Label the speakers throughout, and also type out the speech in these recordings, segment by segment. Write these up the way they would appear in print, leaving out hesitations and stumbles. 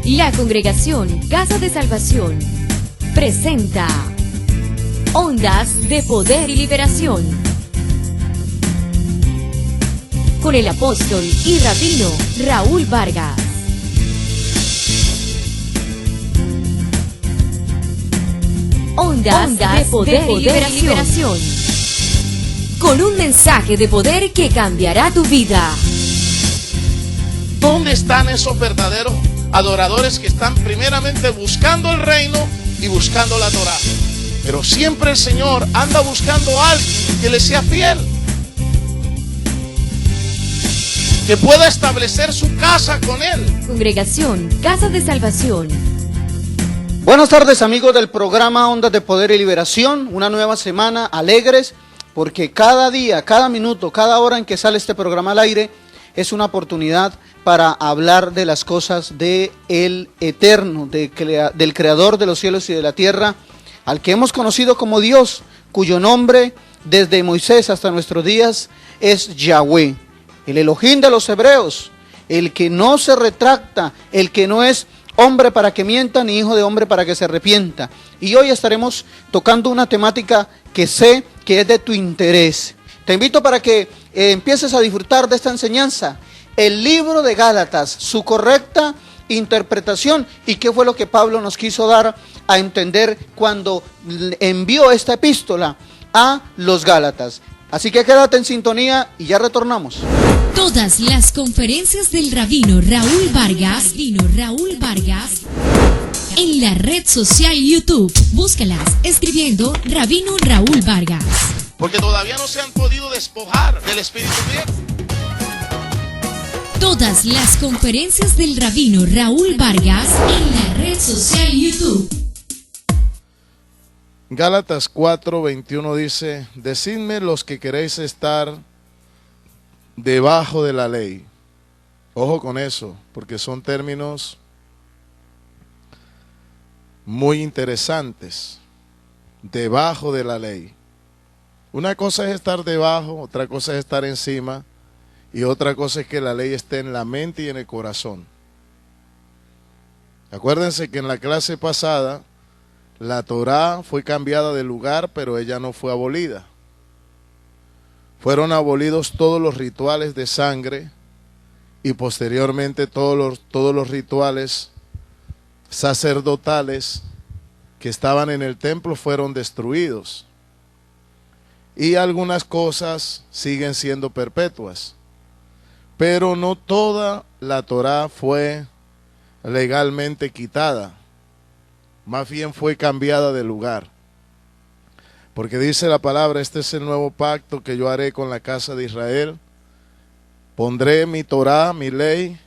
Speaker 1: La Congregación Casa de Salvación presenta Ondas de Poder y Liberación con el apóstol y rabino Raúl Vargas. Ondas de Poder y Liberación, con un mensaje de poder que cambiará tu vida.
Speaker 2: ¿Dónde están esos verdaderos adoradores que están primeramente buscando el reino y buscando la Torá? Pero siempre el Señor anda buscando a alguien que le sea fiel, que pueda establecer su casa con Él.
Speaker 1: Congregación Casa de Salvación.
Speaker 3: Buenas tardes, amigos del programa Ondas de Poder y Liberación. Una nueva semana, alegres, porque cada día, cada minuto, cada hora en que sale este programa al aire es una oportunidad para hablar de las cosas de el Eterno, del Creador de los cielos y de la tierra, al que hemos conocido como Dios, cuyo nombre desde Moisés hasta nuestros días es Yahweh, el Elohim de los hebreos, el que no se retracta, el que no es hombre para que mienta, ni hijo de hombre para que se arrepienta. Y hoy estaremos tocando una temática que sé que es de tu interés. Te invito para que empieces a disfrutar de esta enseñanza. El libro de Gálatas, su correcta interpretación y qué fue lo que Pablo nos quiso dar a entender cuando envió esta epístola a los Gálatas. Así que quédate en sintonía y ya retornamos.
Speaker 1: Todas las conferencias del rabino Raúl Vargas, en la red social YouTube. Búscalas escribiendo Rabino Raúl Vargas.
Speaker 2: Porque todavía no se han podido despojar del espíritu viejo.
Speaker 1: Todas las conferencias del rabino Raúl Vargas en la red social YouTube.
Speaker 2: Gálatas 4:21 dice: decidme los que queréis estar debajo de la ley. Ojo con eso, porque son términos muy interesantes. Debajo de la ley. Una cosa es estar debajo, otra cosa es estar encima, y otra cosa es que la ley esté en la mente y en el corazón. Acuérdense que en la clase pasada la Torá fue cambiada de lugar, pero ella no fue abolida. Fueron abolidos todos los rituales de sangre y posteriormente todos los rituales sacerdotales que estaban en el templo fueron destruidos. Y algunas cosas siguen siendo perpetuas. Pero no toda la Torá fue legalmente quitada. Más bien fue cambiada de lugar. Porque dice la palabra: este es el nuevo pacto que yo haré con la casa de Israel. Pondré mi Torá, mi ley,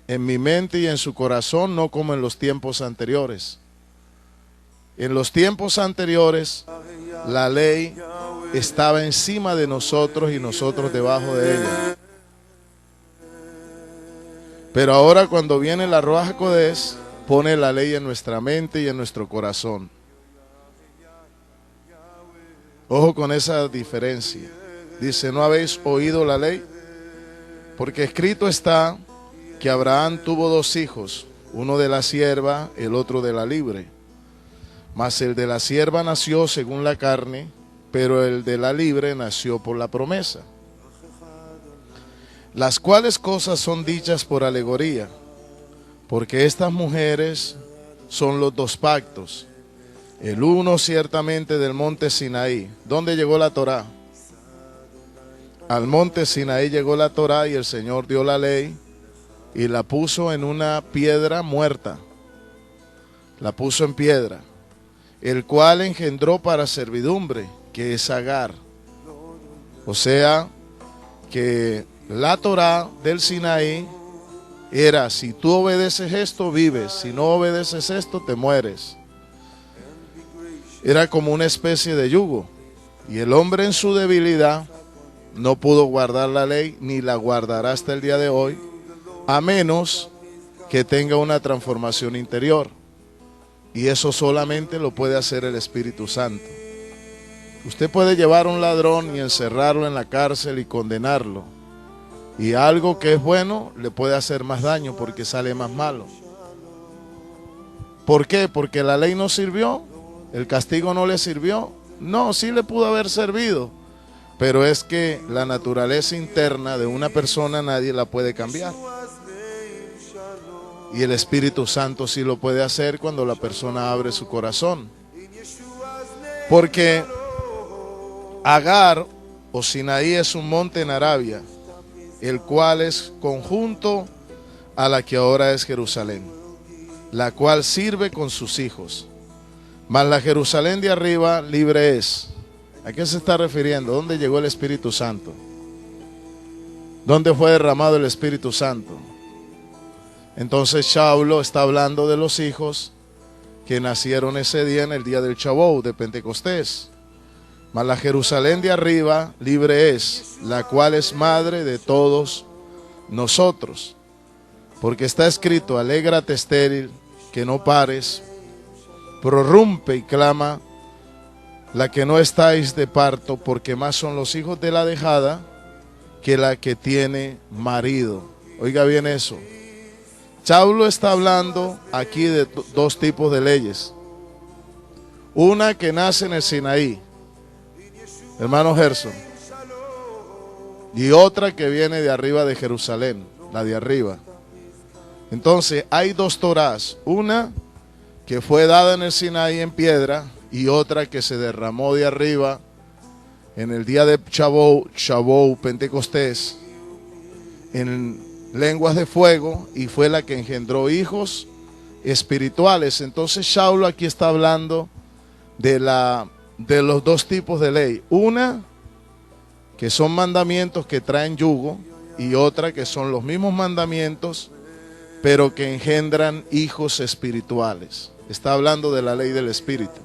Speaker 2: en mi mente y en su corazón, no como en los tiempos anteriores. En los tiempos anteriores, la ley estaba encima de nosotros y nosotros debajo de ella. Pero ahora, cuando viene la Ruach HaKodesh, pone la ley en nuestra mente y en nuestro corazón. Ojo con esa diferencia. Dice: ¿no habéis oído la ley? Porque escrito está que Abraham tuvo dos hijos, uno de la sierva, el otro de la libre. Mas el de la sierva nació según la carne, pero el de la libre nació por la promesa. Las cuales cosas son dichas por alegoría, porque estas mujeres son los dos pactos. El uno ciertamente del monte Sinaí. ¿Dónde llegó la Torá? Al monte Sinaí llegó la Torá, y el Señor dio la ley y la puso en una piedra muerta. La puso en piedra, el cual engendró para servidumbre, que es Agar. O sea, que la Torá del Sinaí era: si tú obedeces esto, vives; si no obedeces esto, te mueres. Era como una especie de yugo, y el hombre en su debilidad no pudo guardar la ley, ni la guardará hasta el día de hoy, a menos que tenga una transformación interior. Y eso solamente lo puede hacer el Espíritu Santo. Usted puede llevar a un ladrón y encerrarlo en la cárcel y condenarlo, y algo que es bueno le puede hacer más daño porque sale más malo. ¿Por qué? Porque la ley no sirvió, el castigo no le sirvió. No, sí le pudo haber servido, pero es que la naturaleza interna de una persona nadie la puede cambiar. Y el Espíritu Santo sí lo puede hacer cuando la persona abre su corazón. Porque Agar o Sinaí es un monte en Arabia, el cual es conjunto a la que ahora es Jerusalén, la cual sirve con sus hijos. Mas la Jerusalén de arriba libre es. ¿A qué se está refiriendo? ¿Dónde llegó el Espíritu Santo? ¿Dónde fue derramado el Espíritu Santo? Entonces Saulo está hablando de los hijos que nacieron ese día, en el día del Chabó, de Pentecostés. Mas la Jerusalén de arriba libre es, la cual es madre de todos nosotros. Porque está escrito: alégrate estéril, que no pares, prorrumpe y clama la que no estáis de parto, porque más son los hijos de la dejada que la que tiene marido. Oiga bien eso. Saulo está hablando aquí de dos tipos de leyes. Una que nace en el Sinaí, hermano Gerson, y otra que viene de arriba de Jerusalén, la de arriba. Entonces hay dos Torás, una que fue dada en el Sinaí en piedra y otra que se derramó de arriba en el día de Chabó, Pentecostés, en lenguas de fuego, y fue la que engendró hijos espirituales. Entonces Saulo aquí está hablando de los dos tipos de ley. Una que son mandamientos que traen yugo, y otra que son los mismos mandamientos pero que engendran hijos espirituales. Está hablando de la ley del Espíritu.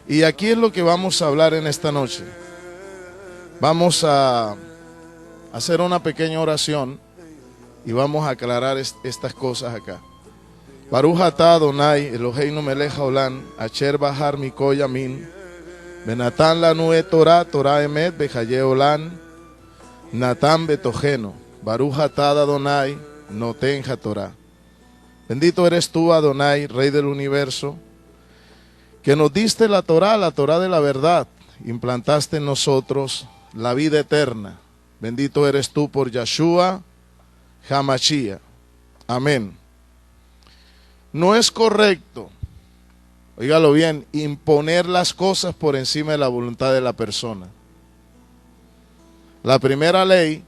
Speaker 2: Y aquí es lo que vamos a hablar en esta noche. Vamos a hacer una pequeña oración y vamos a aclarar estas cosas acá. Baruch atah Adonai Eloheinu melech haolam asher bahar mikol yamin benatan lanu et Torah emet bechaye olam natan betojeno. Baruch atah Adonai noten haTorah. Bendito eres tú, Adonai, Rey del universo, que nos diste la Torah de la verdad, implantaste en nosotros la vida eterna. Bendito eres tú por Yeshua HaMashiach. Amén. No es correcto, óigalo bien, imponer las cosas por encima de la voluntad de la persona. La primera ley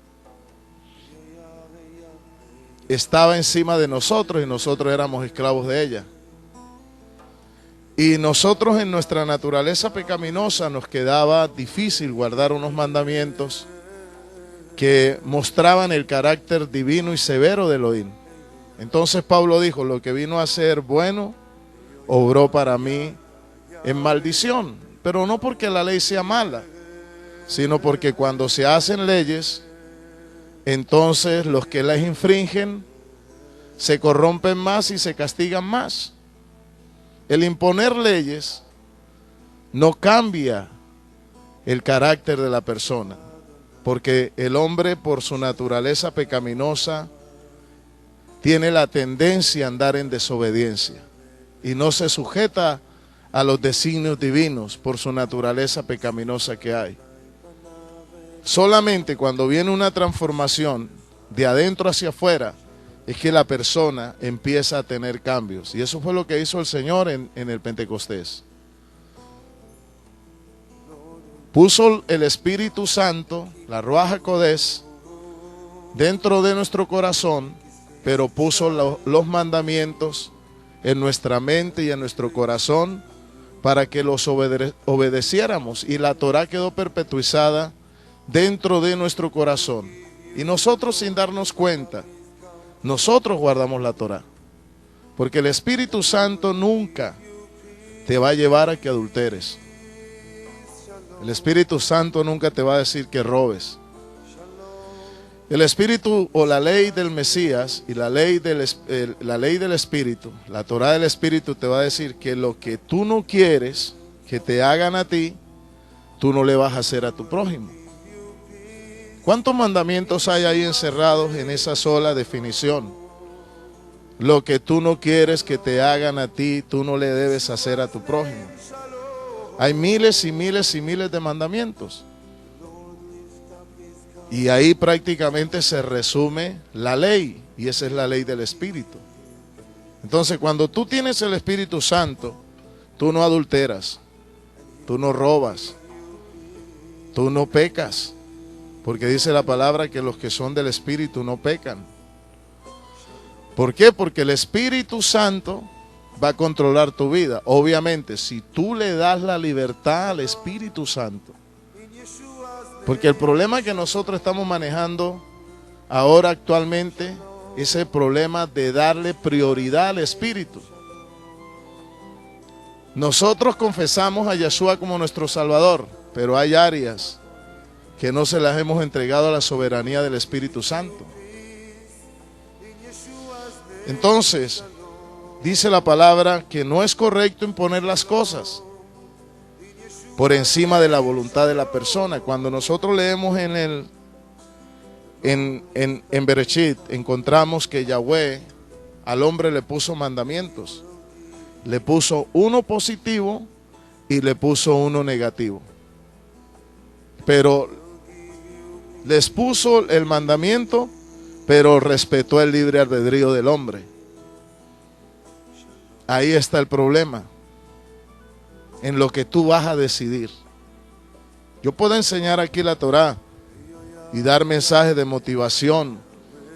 Speaker 2: estaba encima de nosotros y nosotros éramos esclavos de ella. Y nosotros, en nuestra naturaleza pecaminosa, nos quedaba difícil guardar unos mandamientos que mostraban el carácter divino y severo de Elohim. Entonces Pablo dijo: lo que vino a ser bueno, obró para mí en maldición. Pero no porque la ley sea mala, sino porque cuando se hacen leyes, entonces los que las infringen se corrompen más y se castigan más. El imponer leyes no cambia el carácter de la persona, porque el hombre, por su naturaleza pecaminosa, tiene la tendencia a andar en desobediencia y no se sujeta a los designios divinos por su naturaleza pecaminosa que hay. Solamente cuando viene una transformación de adentro hacia afuera es que la persona empieza a tener cambios. Y eso fue lo que hizo el Señor en el Pentecostés. Puso el Espíritu Santo, la Ruach HaKodesh, dentro de nuestro corazón, pero puso los mandamientos en nuestra mente y en nuestro corazón para que los obedeciéramos. Y la Torah quedó perpetuizada dentro de nuestro corazón. Y nosotros, sin darnos cuenta, nosotros guardamos la Torah. Porque el Espíritu Santo nunca te va a llevar a que adulteres. El Espíritu Santo nunca te va a decir que robes. El Espíritu, o la ley del Mesías y la ley del Espíritu, la Torah del Espíritu, te va a decir que lo que tú no quieres que te hagan a ti, tú no le vas a hacer a tu prójimo. ¿Cuántos mandamientos hay ahí encerrados en esa sola definición? Lo que tú no quieres que te hagan a ti, tú no le debes hacer a tu prójimo. Hay miles y miles y miles de mandamientos. Y ahí prácticamente se resume la ley, y esa es la ley del Espíritu. Entonces, cuando tú tienes el Espíritu Santo, tú no adulteras, tú no robas, tú no pecas, porque dice la palabra que los que son del Espíritu no pecan. ¿Por qué? Porque el Espíritu Santo va a controlar tu vida. Obviamente, si tú le das la libertad al Espíritu Santo, porque el problema que nosotros estamos manejando ahora actualmente es el problema de darle prioridad al Espíritu. Nosotros confesamos a Yeshua como nuestro Salvador, pero hay áreas que no se las hemos entregado a la soberanía del Espíritu Santo. Entonces, dice la palabra que no es correcto imponer las cosas por encima de la voluntad de la persona. Cuando nosotros leemos en Bereshit, encontramos que Yahweh al hombre le puso mandamientos. Le puso uno positivo y le puso uno negativo. Pero les puso el mandamiento, pero respetó el libre albedrío del hombre. Ahí está el problema, en lo que tú vas a decidir. Yo puedo enseñar aquí la Torá y dar mensajes de motivación,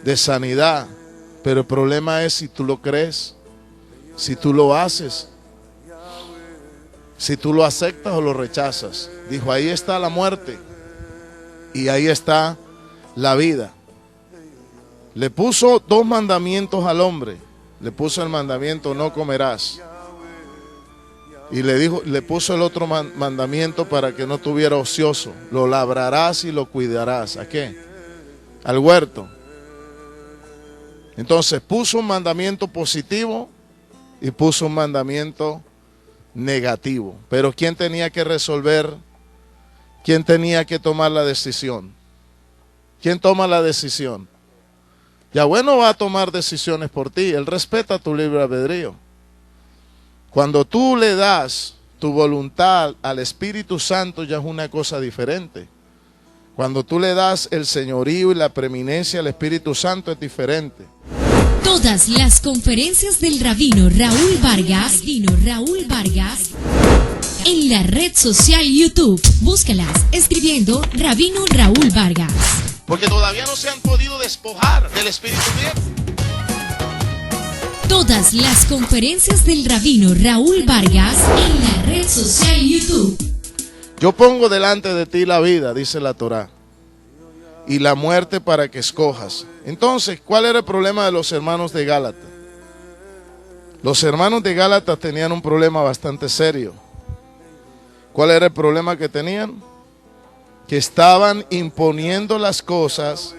Speaker 2: de sanidad, pero el problema es si tú lo crees, si tú lo haces, si tú lo aceptas o lo rechazas. Dijo, ahí está la muerte y ahí está la vida. Le puso dos mandamientos al hombre. Le puso el mandamiento, no comerás. Y le puso el otro mandamiento para que no tuviera ocioso. Lo labrarás y lo cuidarás. ¿A qué? Al huerto. Entonces puso un mandamiento positivo y puso un mandamiento negativo. Pero ¿quién tenía que resolver? ¿Quién tenía que tomar la decisión? ¿Quién toma la decisión? Yahweh no va a tomar decisiones por ti. Él respeta tu libre albedrío. Cuando tú le das tu voluntad al Espíritu Santo, ya es una cosa diferente. Cuando tú le das el señorío y la preeminencia al Espíritu Santo, es diferente.
Speaker 1: Todas las conferencias del Rabino Raúl Vargas en la red social YouTube. Búscalas escribiendo Rabino Raúl Vargas.
Speaker 2: Porque todavía no se han podido despojar del Espíritu viejo.
Speaker 1: Todas las conferencias del Rabino Raúl Vargas en la red social YouTube.
Speaker 2: Yo pongo delante de ti la vida, dice la Torá, y la muerte para que escojas. Entonces, ¿cuál era el problema de los hermanos de Gálatas? Los hermanos de Gálatas tenían un problema bastante serio. ¿Cuál era el problema que tenían? Que estaban imponiendo las cosas,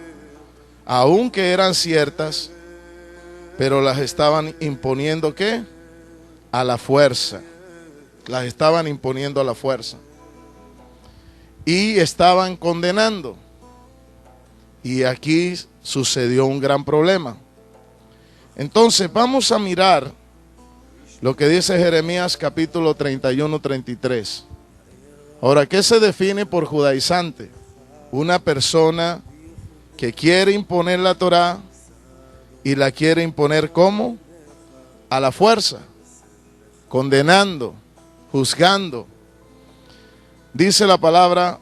Speaker 2: aunque eran ciertas, pero las estaban imponiendo, ¿qué? A la fuerza. Las estaban imponiendo a la fuerza. Y estaban condenando. Y aquí sucedió un gran problema. Entonces vamos a mirar lo que dice Jeremías capítulo 31-33. Ahora, ¿qué se define por judaizante? Una persona que quiere imponer la Torá y la quiere imponer ¿cómo? A la fuerza, condenando, juzgando. Dice la palabra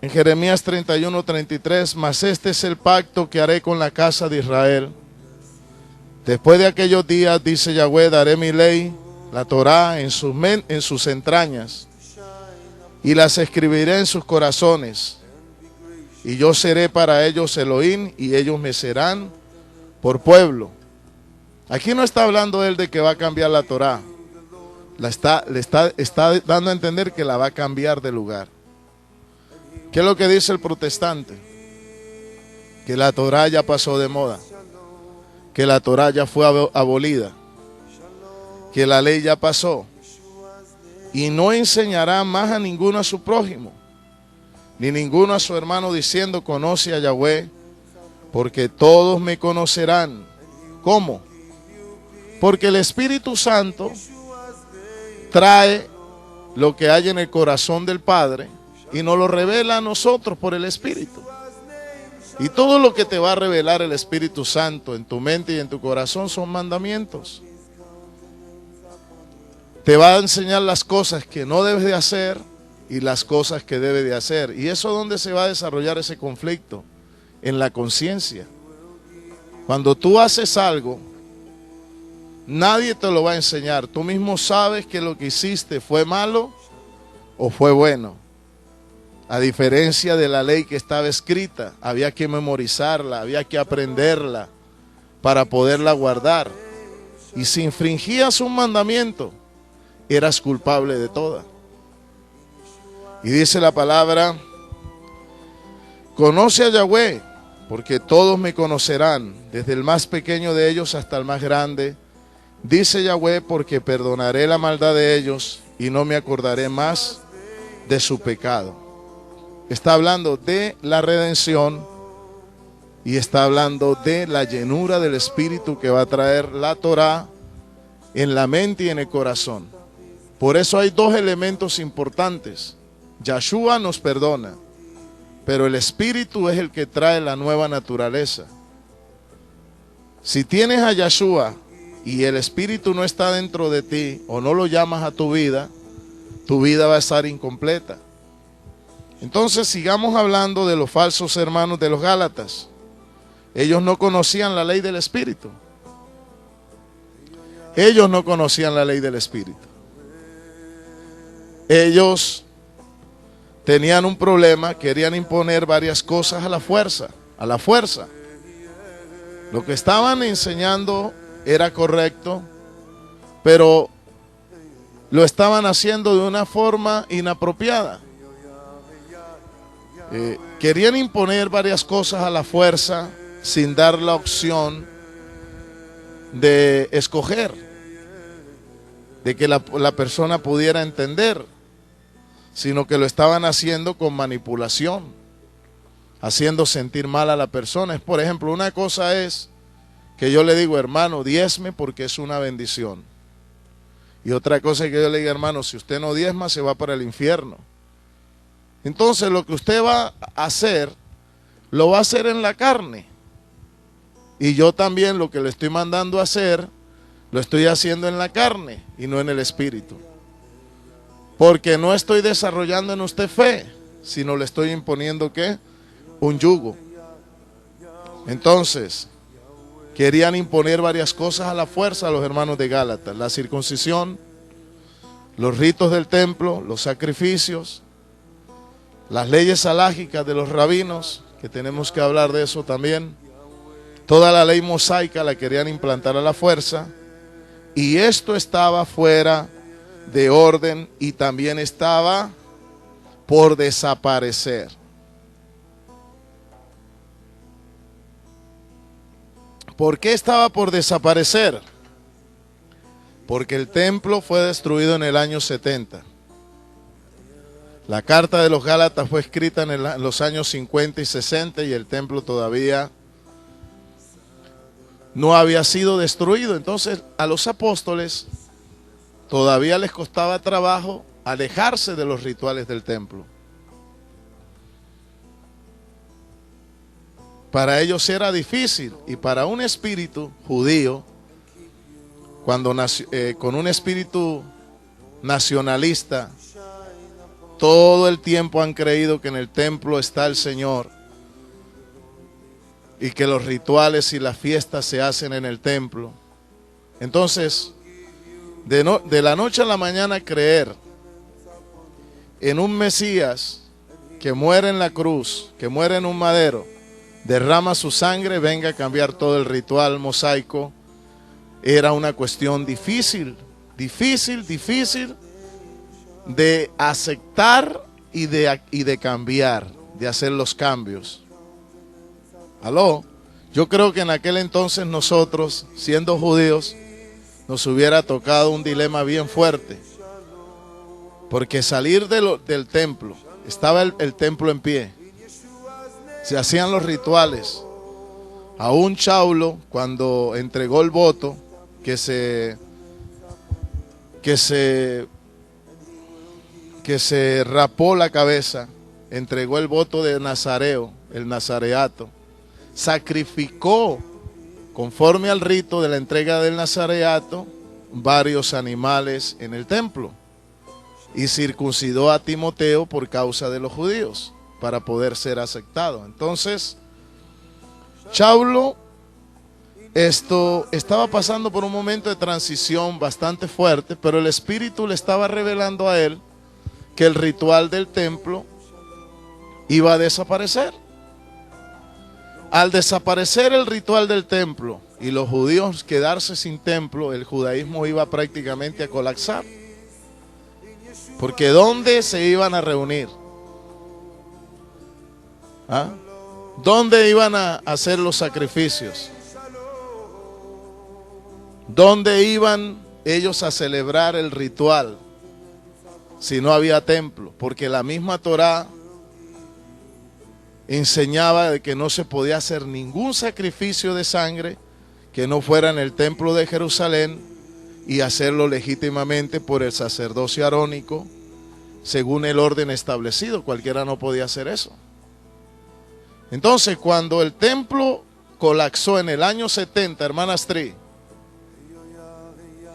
Speaker 2: en Jeremías 31-33, mas este es el pacto que haré con la casa de Israel. Después de aquellos días, dice Yahweh, daré mi ley, la Torá, en sus entrañas, y las escribiré en sus corazones, y yo seré para ellos Elohim, y ellos me serán por pueblo. Aquí no está hablando él de que va a cambiar la Torá. Le está dando a entender que la va a cambiar de lugar. ¿Qué es lo que dice el protestante? Que la Torá ya pasó de moda, que la Torá ya fue abolida, que la ley ya pasó, y no enseñará más a ninguno a su prójimo, ni ninguno a su hermano, diciendo, conoce a Yahweh, porque todos me conocerán. ¿Cómo? Porque el Espíritu Santo trae lo que hay en el corazón del Padre y nos lo revela a nosotros por el Espíritu. Y todo lo que te va a revelar el Espíritu Santo en tu mente y en tu corazón son mandamientos. Te va a enseñar las cosas que no debes de hacer y las cosas que debes de hacer. Y eso es donde se va a desarrollar ese conflicto, en la conciencia. Cuando tú haces algo, nadie te lo va a enseñar. Tú mismo sabes que lo que hiciste fue malo o fue bueno. A diferencia de la ley que estaba escrita, había que memorizarla, había que aprenderla para poderla guardar. Y si infringías un mandamiento, eras culpable de toda. Y dice la palabra, conoce a Yahweh, porque todos me conocerán, desde el más pequeño de ellos hasta el más grande. Dice Yahweh, porque perdonaré la maldad de ellos y no me acordaré más de su pecado. Está hablando de la redención y está hablando de la llenura del Espíritu que va a traer la Torá en la mente y en el corazón. Por eso hay dos elementos importantes. Yahshua nos perdona, pero el Espíritu es el que trae la nueva naturaleza. Si tienes a Yahshua y el Espíritu no está dentro de ti o no lo llamas a tu vida va a estar incompleta. Entonces sigamos hablando de los falsos hermanos de los Gálatas. Ellos no conocían la ley del Espíritu. Ellos no conocían la ley del Espíritu. Ellos tenían un problema, querían imponer varias cosas a la fuerza. Lo que estaban enseñando era correcto, pero lo estaban haciendo de una forma inapropiada. Querían imponer varias cosas a la fuerza sin dar la opción de escoger, de que la persona pudiera entender, sino que lo estaban haciendo con manipulación, haciendo sentir mal a la persona. Por ejemplo, una cosa es que yo le digo, hermano, diezme porque es una bendición. Y otra cosa es que yo le diga, hermano, si usted no diezma se va para el infierno. Entonces lo que usted va a hacer, lo va a hacer en la carne. Y yo también lo que le estoy mandando a hacer, lo estoy haciendo en la carne y no en el Espíritu. Porque no estoy desarrollando en usted fe, sino le estoy imponiendo, ¿qué? Un yugo. Entonces, querían imponer varias cosas a la fuerza a los hermanos de Gálatas. La circuncisión, los ritos del templo, los sacrificios, las leyes halágicas de los rabinos, que tenemos que hablar de eso también. Toda la ley mosaica la querían implantar a la fuerza. Y esto estaba fuera de orden y también estaba por desaparecer. ¿Por qué estaba por desaparecer? Porque el templo fue destruido en el año 70. La carta de los Gálatas fue escrita en los años 50 y 60 y el templo todavía no había sido destruido. Entonces a los apóstoles todavía les costaba trabajo alejarse de los rituales del templo. Para ellos era difícil, y para un espíritu judío, con un espíritu nacionalista, todo el tiempo han creído que en el templo está el Señor y que los rituales y las fiestas se hacen en el templo. Entonces, de la noche a la mañana creer en un Mesías que muere en la cruz, que muere en un madero, derrama su sangre, venga a cambiar todo el ritual mosaico, era una cuestión difícil de aceptar y de cambiar, de hacer los cambios. ¿Aló? Yo creo que en aquel entonces nosotros, siendo judíos, nos hubiera tocado un dilema bien fuerte. Porque salir del templo, estaba el templo en pie, se hacían los rituales. A un Saulo, cuando entregó el voto, que se rapó la cabeza, entregó el voto de nazareo, el nazareato, sacrificó conforme al rito de la entrega del nazareato varios animales en el templo y circuncidó a Timoteo por causa de los judíos para poder ser aceptado. Entonces, Saulo estaba pasando por un momento de transición bastante fuerte, pero el Espíritu le estaba revelando a él que el ritual del templo iba a desaparecer. Al desaparecer el ritual del templo y los judíos quedarse sin templo, el judaísmo iba prácticamente a colapsar. Porque ¿dónde se iban a reunir? ¿Ah? ¿Dónde iban a hacer los sacrificios? ¿Dónde iban ellos a celebrar el ritual si no había templo? Porque la misma Torá enseñaba de que no se podía hacer ningún sacrificio de sangre que no fuera en el templo de Jerusalén y hacerlo legítimamente por el sacerdocio arónico según el orden establecido. Cualquiera no podía hacer eso. Entonces, cuando el templo colapsó en el año 70, hermana Astrid,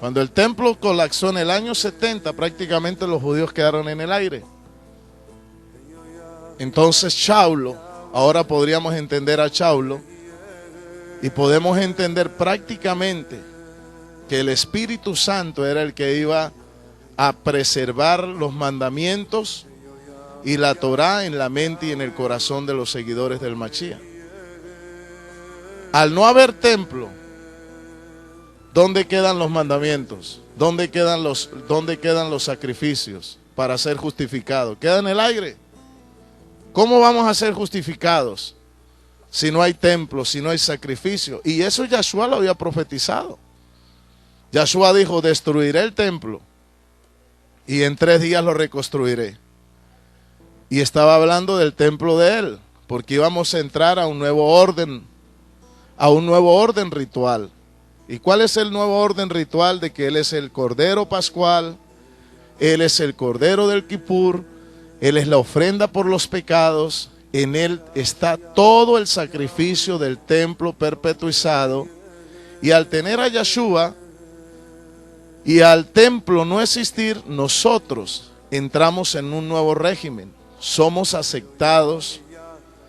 Speaker 2: cuando el templo colapsó en el año 70, prácticamente los judíos quedaron en el aire. Entonces Saulo, ahora podríamos entender a Saulo y podemos entender prácticamente que el Espíritu Santo era el que iba a preservar los mandamientos y la Torá en la mente y en el corazón de los seguidores del Mashiach. Al no haber templo, ¿dónde quedan los mandamientos? ¿Dónde quedan los sacrificios para ser justificados? Quedan en el aire. ¿Cómo vamos a ser justificados si no hay templo, si no hay sacrificio? Y eso Yahshua lo había profetizado. Yahshua dijo, destruiré el templo y en 3 días lo reconstruiré. Y estaba hablando del templo de él, porque íbamos a entrar a un nuevo orden ritual. ¿Y cuál es el nuevo orden ritual? De que él es el Cordero Pascual, él es el Cordero del Kipur, él es la ofrenda por los pecados, en él está todo el sacrificio del templo perpetuizado. Y al tener a Yahshua y al templo no existir, nosotros entramos en un nuevo régimen. Somos aceptados,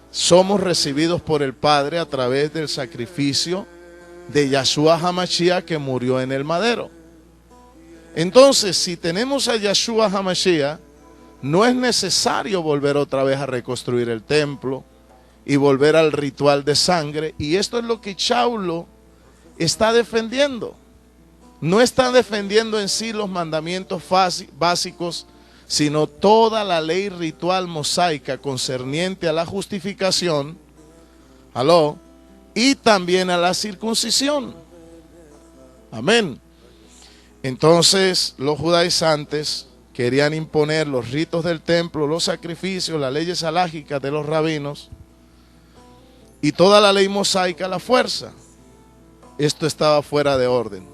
Speaker 2: somos recibidos por el Padre a través del sacrificio de Yahshua HaMashiach que murió en el madero. Entonces, si tenemos a Yahshua HaMashiach, no es necesario volver otra vez a reconstruir el templo y volver al ritual de sangre. Y esto es lo que Saulo está defendiendo. No está defendiendo en sí los mandamientos básicos, sino toda la ley ritual mosaica concerniente a la justificación, y también a la circuncisión. Amén. Entonces los judaizantes querían imponer los ritos del templo, los sacrificios, las leyes halágicas de los rabinos y toda la ley mosaica a la fuerza. Esto estaba fuera de orden.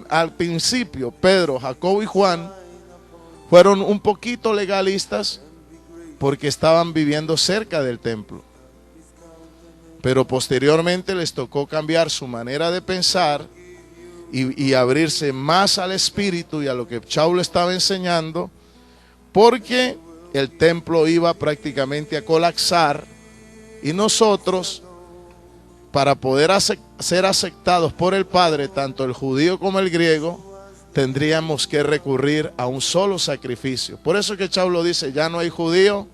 Speaker 2: Al principio, Pedro, Jacobo y Juan fueron un poquito legalistas porque estaban viviendo cerca del templo. Pero posteriormente les tocó cambiar su manera de pensar y abrirse más al Espíritu y a lo que Saulo estaba enseñando, porque el templo iba prácticamente a colapsar y nosotros, para poder ser aceptados por el Padre, tanto el judío como el griego, tendríamos que recurrir a un solo sacrificio. Por eso que Saulo dice, ya no hay judío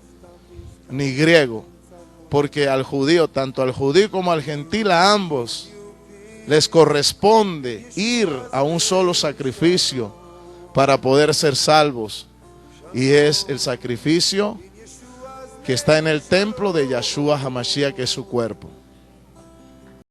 Speaker 2: ni griego, porque al judío, tanto al judío como al gentil, a ambos les corresponde ir a un solo sacrificio para poder ser salvos, y es el sacrificio que está en el templo de Yahshua HaMashiach, que es su cuerpo.